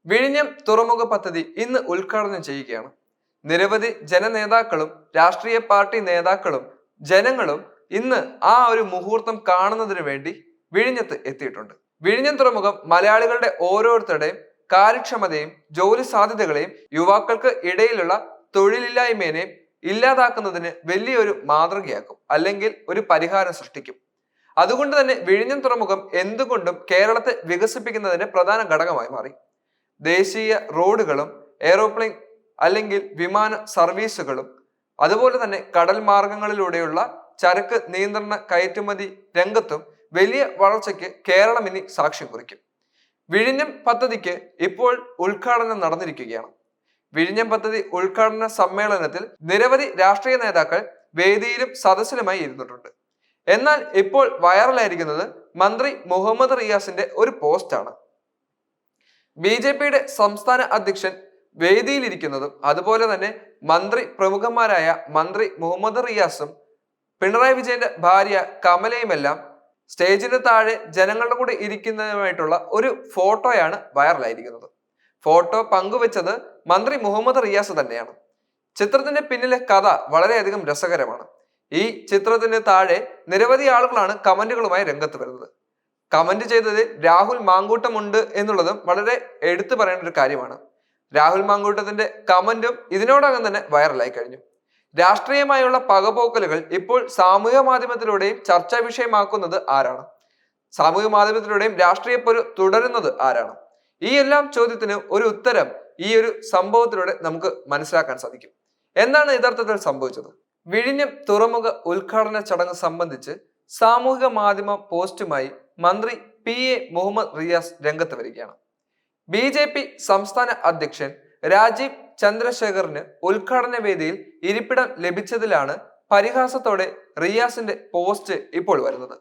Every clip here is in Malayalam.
വിഴിഞ്ഞം തുറമുഖ പദ്ധതി ഇന്ന് ഉദ്ഘാടനം ചെയ്യുകയാണ്. നിരവധി ജനനേതാക്കളും രാഷ്ട്രീയ പാർട്ടി നേതാക്കളും ജനങ്ങളും ഇന്ന് ആ ഒരു മുഹൂർത്തം കാണുന്നതിന് വേണ്ടി വിഴിഞ്ഞത്ത് എത്തിയിട്ടുണ്ട്. വിഴിഞ്ഞം തുറമുഖം മലയാളികളുടെ ഓരോരുത്തരുടെയും കാര്യക്ഷമതയും ജോലി സാധ്യതകളെയും യുവാക്കൾക്ക് ഇടയിലുള്ള തൊഴിലില്ലായ്മയെയും ഇല്ലാതാക്കുന്നതിന് വലിയൊരു മാതൃകയാക്കും, അല്ലെങ്കിൽ ഒരു പരിഹാരം സൃഷ്ടിക്കും. അതുകൊണ്ട് തന്നെ വിഴിഞ്ഞം തുറമുഖം എന്തുകൊണ്ടും കേരളത്തെ വികസിപ്പിക്കുന്നതിന് പ്രധാന ഘടകമായി മാറി. ദേശീയ റോഡുകളും എയറോപ്ലെയിൻ അല്ലെങ്കിൽ വിമാന സർവീസുകളും അതുപോലെ തന്നെ കടൽ മാർഗങ്ങളിലൂടെയുള്ള ചരക്ക് നിയന്ത്രണ കയറ്റുമതി രംഗത്തും വലിയ വളർച്ചയ്ക്ക് കേരളം ഇനി സാക്ഷ്യം കുറിക്കും. വിഴിഞ്ഞം പദ്ധതിക്ക് ഇപ്പോൾ ഉദ്ഘാടനം നടന്നിരിക്കുകയാണ്. വിഴിഞ്ഞം പദ്ധതി ഉദ്ഘാടന സമ്മേളനത്തിൽ നിരവധി രാഷ്ട്രീയ നേതാക്കൾ വേദിയിലും സദസ്സിലുമായി ഇരുന്നിട്ടുണ്ട്. എന്നാൽ ഇപ്പോൾ വൈറലായിരിക്കുന്നത് മന്ത്രി മുഹമ്മദ് റിയാസിന്റെ ഒരു പോസ്റ്റാണ്. BJPയുടെ സംസ്ഥാന അധ്യക്ഷൻ വേദിയിലിരിക്കുന്നതും അതുപോലെ തന്നെ പ്രമുഖന്മാരായ മന്ത്രി മുഹമ്മദ് റിയാസും പിണറായി വിജയന്റെ ഭാര്യ കമലയുമെല്ലാം സ്റ്റേജിന് താഴെ ജനങ്ങളുടെ കൂടെ ഇരിക്കുന്നതുമായിട്ടുള്ള ഒരു ഫോട്ടോയാണ് വൈറലായിരിക്കുന്നത്. ഫോട്ടോ പങ്കുവെച്ചത് മന്ത്രി മുഹമ്മദ് റിയാസ് തന്നെയാണ്. ചിത്രത്തിന്റെ പിന്നിലെ കഥ വളരെയധികം രസകരമാണ്. ഈ ചിത്രത്തിന് താഴെ നിരവധി ആളുകളാണ് കമന്റുകളുമായി രംഗത്ത് വരുന്നത്. കമന്റ് ചെയ്തത് രാഹുൽ മാങ്കൂട്ടമുണ്ട് എന്നുള്ളതും വളരെ എടുത്തു പറയേണ്ട ഒരു കാര്യമാണ്. രാഹുൽ മാങ്കൂട്ടത്തിന്റെ കമന്റും ഇതിനോടകം തന്നെ വൈറലായി കഴിഞ്ഞു. രാഷ്ട്രീയമായുള്ള പകപോക്കലുകൾ ഇപ്പോൾ സാമൂഹ്യ മാധ്യമത്തിലൂടെയും ചർച്ചാ വിഷയമാക്കുന്നത് ആരാണ്? സാമൂഹ്യ മാധ്യമത്തിലൂടെയും രാഷ്ട്രീയ പോര് തുടരുന്നത് ആരാണ്? ഈ എല്ലാം ചോദ്യത്തിന് ഒരു ഉത്തരം ഈ ഒരു സംഭവത്തിലൂടെ നമുക്ക് മനസ്സിലാക്കാൻ സാധിക്കും. എന്താണ് യഥാർത്ഥത്തിൽ സംഭവിച്ചത്? വിഴിഞ്ഞം തുറമുഖ ഉദ്ഘാടന ചടങ്ങ് സംബന്ധിച്ച് സാമൂഹിക മാധ്യമ പോസ്റ്റുമായി മന്ത്രി PA മുഹമ്മദ് റിയാസ് രംഗത്ത് വരികയാണ്. BJP സംസ്ഥാന അധ്യക്ഷൻ രാജീവ് ചന്ദ്രശേഖറിന് ഉദ്ഘാടന വേദിയിൽ ഇരിപ്പിടം ലഭിച്ചതിലാണ് പരിഹാസത്തോടെ റിയാസിന്റെ പോസ്റ്റ് ഇപ്പോൾ വരുന്നത്.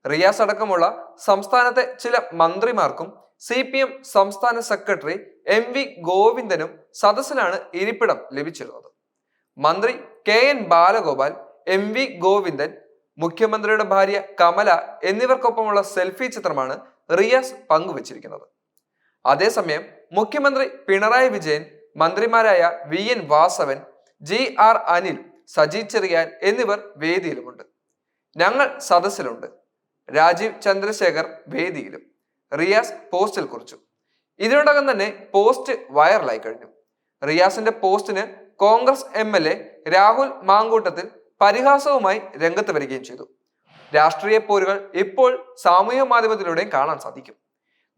റിയാസ് അടക്കമുള്ള സംസ്ഥാനത്തെ ചില മന്ത്രിമാർക്കും CPM സംസ്ഥാന സെക്രട്ടറി MV ഗോവിന്ദനും സദസ്സിലാണ് ഇരിപ്പിടം ലഭിച്ചിരുന്നത്. മന്ത്രി KN ബാലഗോപാൽ, MV ഗോവിന്ദൻ, മുഖ്യമന്ത്രിയുടെ ഭാര്യ കമല എന്നിവർക്കൊപ്പമുള്ള സെൽഫി ചിത്രമാണ് റിയാസ് പങ്കുവച്ചിരിക്കുന്നത്. അതേസമയം മുഖ്യമന്ത്രി പിണറായി വിജയൻ, മന്ത്രിമാരായ VN വാസവൻ, GR അനിൽ, സജി ചെറിയാൻ എന്നിവർ വേദിയിലുമുണ്ട്. ഞങ്ങൾ സദസ്സിലുണ്ട്. രാജീവ് ചന്ദ്രശേഖർ വേദിയിലും, റിയാസ് പോസ്റ്റിൽ കുറിച്ചു. ഇതിനോടകം തന്നെ പോസ്റ്റ് വൈറലായി കഴിഞ്ഞു. റിയാസിന്റെ പോസ്റ്റിന് കോൺഗ്രസ് MLA രാഹുൽ മാങ്കൂട്ടത്തിൽ പരിഹാസവുമായി രംഗത്ത് വരികയും ചെയ്തു. രാഷ്ട്രീയ പോരുകൾ ഇപ്പോൾ സാമൂഹ്യ മാധ്യമത്തിലൂടെയും കാണാൻ സാധിക്കും.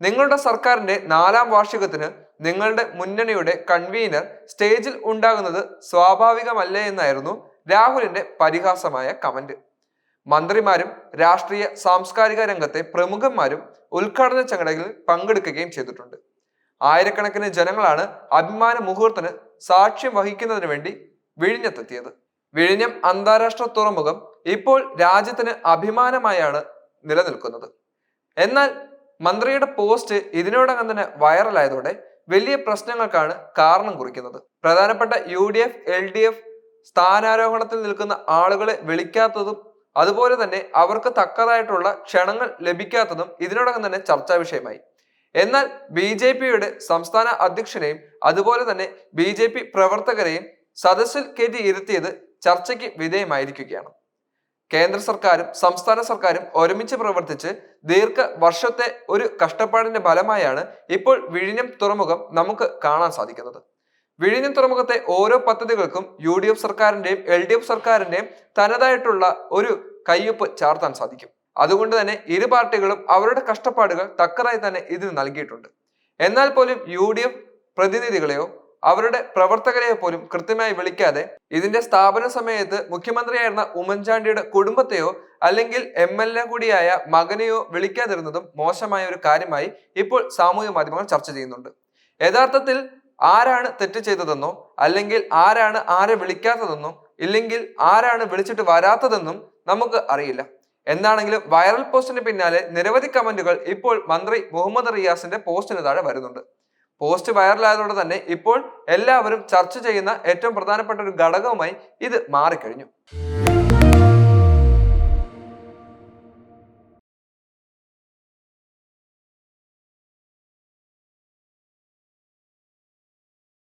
നിങ്ങളുടെ സർക്കാരിന്റെ 4ാം വാർഷികത്തിന് നിങ്ങളുടെ മുന്നണിയുടെ കൺവീനർ സ്റ്റേജിൽ ഉണ്ടാകുന്നത് സ്വാഭാവികമല്ലേ എന്നായിരുന്നു രാഹുലിന്റെ പരിഹാസമായ കമന്റ്. മന്ത്രിമാരും രാഷ്ട്രീയ സാംസ്കാരിക രംഗത്തെ പ്രമുഖന്മാരും ഉദ്ഘാടന ചടങ്ങിൽ പങ്കെടുക്കുകയും ചെയ്തിട്ടുണ്ട്. ആയിരക്കണക്കിന് ജനങ്ങളാണ് അഭിമാന മുഹൂർത്തത്തിന് സാക്ഷ്യം വഹിക്കുന്നതിന് വേണ്ടി വിഴിഞ്ഞത്തെത്തിയത്. വിഴിഞ്ഞം അന്താരാഷ്ട്ര തുറമുഖം ഇപ്പോൾ രാജ്യത്തിന് അഭിമാനമായാണ് നിലനിൽക്കുന്നത്. എന്നാൽ മന്ത്രിയുടെ പോസ്റ്റ് ഇതിനോടകം തന്നെ വൈറലായതോടെ വലിയ പ്രശ്നങ്ങൾക്കാണ് കാരണം കുറിക്കുന്നത്. പ്രധാനപ്പെട്ട UDF LDF സ്ഥാനാരോഹണത്തിൽ നിൽക്കുന്ന ആളുകളെ വിളിക്കാത്തതും അതുപോലെ തന്നെ അവർക്ക് തക്കതായിട്ടുള്ള ക്ഷണങ്ങൾ ലഭിക്കാത്തതും ഇതിനോടകം തന്നെ ചർച്ചാ വിഷയമായി. എന്നാൽ BJPയുടെ സംസ്ഥാന അധ്യക്ഷനെയും അതുപോലെ തന്നെ BJP പ്രവർത്തകരെയും സദസ്സിൽ കയറ്റി ഇരുത്തിയത് ചർച്ചയ്ക്ക് വിധേയമായിരിക്കുകയാണ്. കേന്ദ്ര സർക്കാരും സംസ്ഥാന സർക്കാരും ഒരുമിച്ച് പ്രവർത്തിച്ച് വർഷത്തെ ഒരു കഷ്ടപ്പാടിന്റെ ഫലമായാണ് ഇപ്പോൾ വിഴിഞ്ഞം തുറമുഖം നമുക്ക് കാണാൻ സാധിക്കുന്നത്. വിഴിഞ്ഞം തുറമുഖത്തെ ഓരോ പദ്ധതികൾക്കും UDF സർക്കാരിന്റെയും LDF സർക്കാരിന്റെയും തനതായിട്ടുള്ള ഒരു കയ്യൊപ്പ് ചാർത്താൻ സാധിക്കും. അതുകൊണ്ട് തന്നെ ഇരു പാർട്ടികളും അവരുടെ കഷ്ടപ്പാടുകൾ തക്കതായി തന്നെ ഇതിന് നൽകിയിട്ടുണ്ട്. എന്നാൽ പോലും UDF പ്രതിനിധികളെയോ അവരുടെ പ്രവർത്തകരെയോ പോലും കൃത്യമായി വിളിക്കാതെ ഇതിന്റെ സ്ഥാപന സമയത്ത് മുഖ്യമന്ത്രിയായിരുന്ന ഉമ്മൻചാണ്ടിയുടെ കുടുംബത്തെയോ അല്ലെങ്കിൽ MLA കൂടിയായ മകനെയോ വിളിക്കാതിരുന്നതും മോശമായ ഒരു കാര്യമായി ഇപ്പോൾ സാമൂഹ്യ മാധ്യമങ്ങൾ ചർച്ച ചെയ്യുന്നുണ്ട്. യഥാർത്ഥത്തിൽ ആരാണ് തെറ്റ് ചെയ്തതെന്നോ അല്ലെങ്കിൽ ആരാണ് ആരെ വിളിക്കാത്തതെന്നോ ഇല്ലെങ്കിൽ ആരാണ് വിളിച്ചിട്ട് വരാത്തതെന്നും നമുക്ക് അറിയില്ല. എന്താണെങ്കിലും വൈറൽ പോസ്റ്റിന് പിന്നാലെ നിരവധി കമന്റുകൾ ഇപ്പോൾ മന്ത്രി മുഹമ്മദ് റിയാസിന്റെ പോസ്റ്റിന് താഴെ വരുന്നുണ്ട്. പോസ്റ്റ് വൈറലായതോടെ തന്നെ ഇപ്പോൾ എല്ലാവരും ചർച്ച ചെയ്യുന്ന ഏറ്റവും പ്രധാനപ്പെട്ട ഒരു ഘടകവുമായി ഇത് മാറിക്കഴിഞ്ഞു.